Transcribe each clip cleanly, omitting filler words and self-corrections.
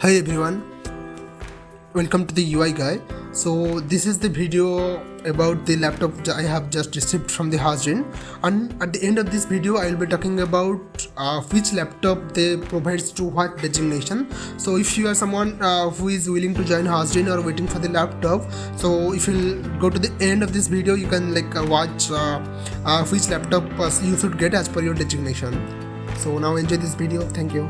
Hi everyone, welcome to the UI guy. So this is the video about the laptop I have just received from the Hashedin, and at the end of this video I will be talking about which laptop they provides to what designation. So if you are someone who is willing to join Hashedin or waiting for the laptop, so if you go to the end of this video you can watch which laptop you should get as per your designation. So now enjoy this video. Thank you.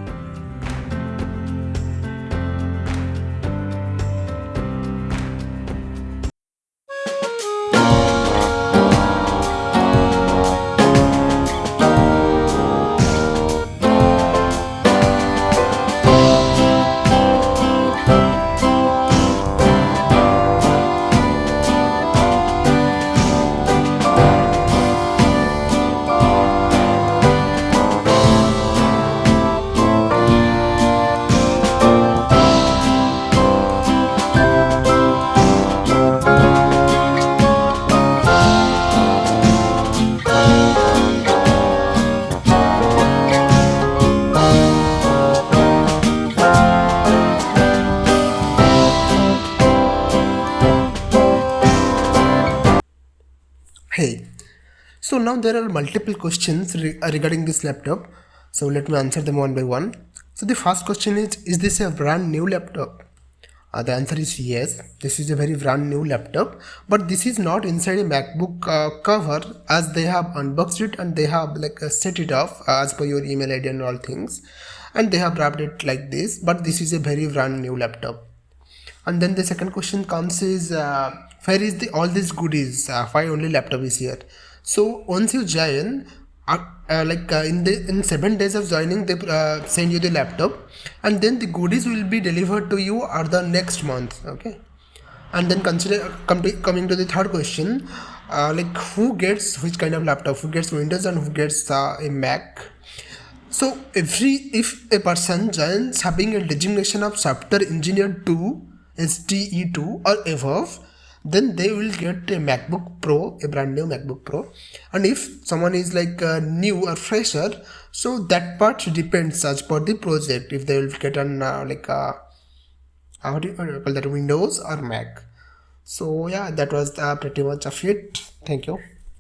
Hey, so now there are multiple questions regarding this laptop. So let me answer them one by one. So the first question is this a brand new laptop? The answer is yes, this is a very brand new laptop, but this is not inside a MacBook cover, as they have unboxed it and they have set it off as per your email ID and all things, and they have wrapped it like this, but this is a very brand new laptop. And then the second question comes is where is all these goodies, why only laptop is here? So once you join, in 7 days of joining they send you the laptop, and then the goodies will be delivered to you or the next month. Okay, and then coming to the third question, who gets which kind of laptop, who gets Windows and who gets a Mac? So if a person joins having a designation of software engineer 2 STE2 or above, then they will get a MacBook Pro, a brand new MacBook Pro. And if someone is new or fresher, so that part depends as per the project, if they will get an how do you call that, Windows or Mac. So yeah, that was pretty much of it. Thank you.